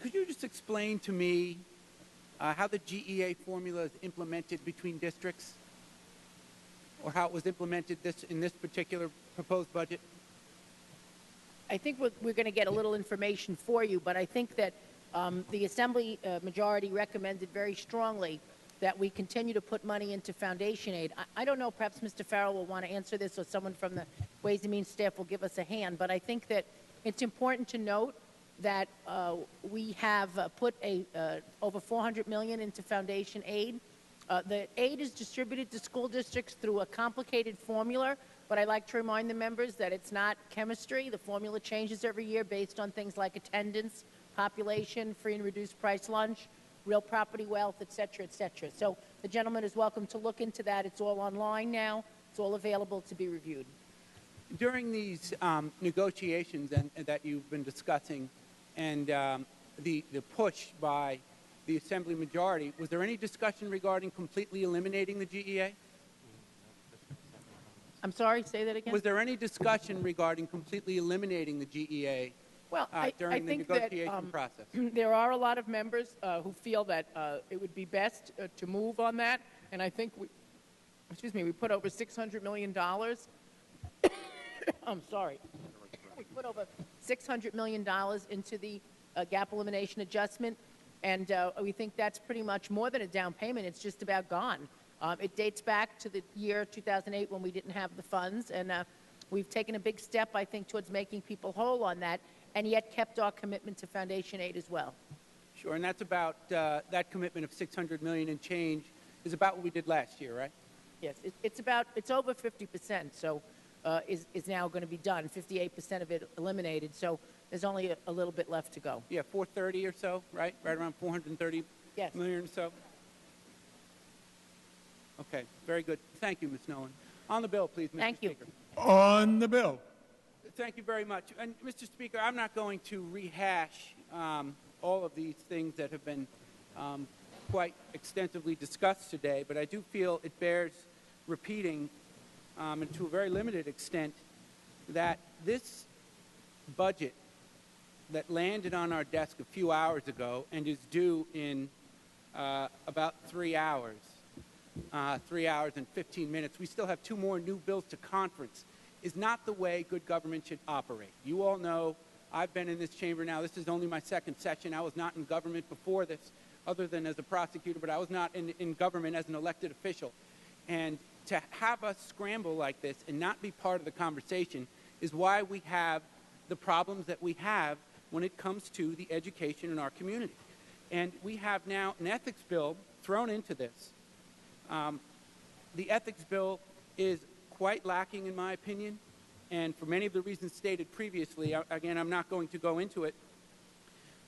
Could you just explain to me how the GEA formula is implemented between districts, or how it was implemented in this particular proposed budget? I think we're going to get a little information for you, but I think that the Assembly majority recommended very strongly that we continue to put money into foundation aid. I don't know, perhaps Mr. Farrell will want to answer this, or someone from the Ways and Means staff will give us a hand, but I think that it's important to note that we have put over $400 million into foundation aid. The aid is distributed to school districts through a complicated formula, but I like to remind the members that it's not chemistry. The formula changes every year based on things like attendance, population, free and reduced price lunch, real property wealth, et cetera, et cetera. So the gentleman is welcome to look into that. It's all online now. It's all available to be reviewed. During these negotiations that you've been discussing, and the push by the Assembly majority, was there any discussion regarding completely eliminating the GEA? I'm sorry, say that again? Was there any discussion regarding completely eliminating the GEA during the negotiation process? There are a lot of members who feel that it would be best to move on that, and I think we put over $600 million. I'm sorry. We put over $600 million into the gap elimination adjustment, and we think that's pretty much more than a down payment. It's just about gone. It dates back to the year 2008 when we didn't have the funds, and we've taken a big step, I think, towards making people whole on that, and yet kept our commitment to foundation aid as well. Sure, and that's about, that commitment of $600 million and change is about what we did last year, right? Yes, it's over 50%, so is now going to be done. 58% of it eliminated, so there's only a little bit left to go. Yeah, 430 or so, right? Right around 430 million or so. Okay, very good. Thank you, Ms. Nolan. On the bill, please, Mr. Speaker. On the bill. Thank you very much. And, Mr. Speaker, I'm not going to rehash all of these things that have been quite extensively discussed today, but I do feel it bears repeating, and to a very limited extent, that this budget that landed on our desk a few hours ago and is due in about 3 hours, 3 hours and 15 minutes, we still have 2 more new bills to conference, is not the way good government should operate. You all know I've been in this chamber now. This is only my 2nd session. I was not in government before this, other than as a prosecutor, but I was not in government as an elected official. And to have us scramble like this and not be part of the conversation is why we have the problems that we have when it comes to the education in our community. And we have now an ethics bill thrown into this. The ethics bill is quite lacking, in my opinion, and for many of the reasons stated previously. Again, I'm not going to go into it,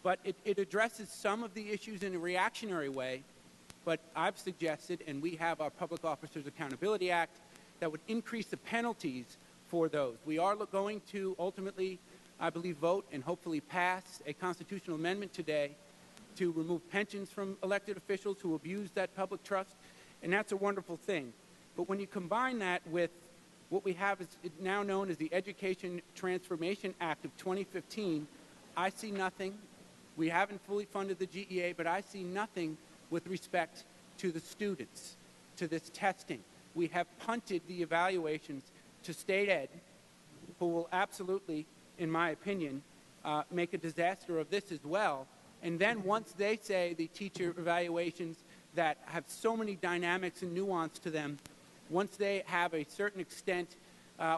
but it addresses some of the issues in a reactionary way, but I've suggested, and we have our Public Officers Accountability Act, that would increase the penalties for those. We are going to ultimately, I believe, vote and hopefully pass a constitutional amendment today to remove pensions from elected officials who abuse that public trust, and that's a wonderful thing. But when you combine that with what we have is now known as the Education Transformation Act of 2015, I see nothing. We haven't fully funded the GEA, but I see nothing with respect to the students, to this testing. We have punted the evaluations to state ed, who will absolutely, in my opinion, make a disaster of this as well. And then once they say the teacher evaluations that have so many dynamics and nuance to them, once they have a certain extent,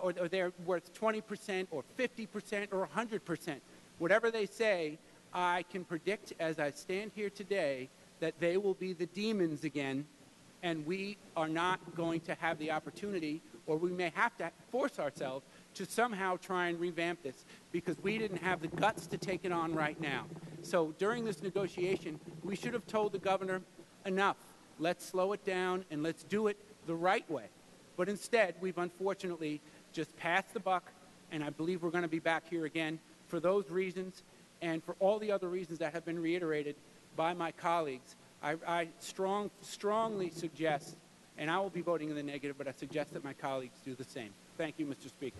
or they're worth 20% or 50% or 100%, whatever they say, I can predict as I stand here today that they will be the demons again, and we are not going to have the opportunity, or we may have to force ourselves to somehow try and revamp this, because we didn't have the guts to take it on right now. So during this negotiation, we should have told the governor, enough, let's slow it down and let's do it the right way. But instead, we've unfortunately just passed the buck, and I believe we're going to be back here again for those reasons and for all the other reasons that have been reiterated by my colleagues. I strongly suggest, and I will be voting in the negative, but I suggest that my colleagues do the same. Thank you, Mr. Speaker.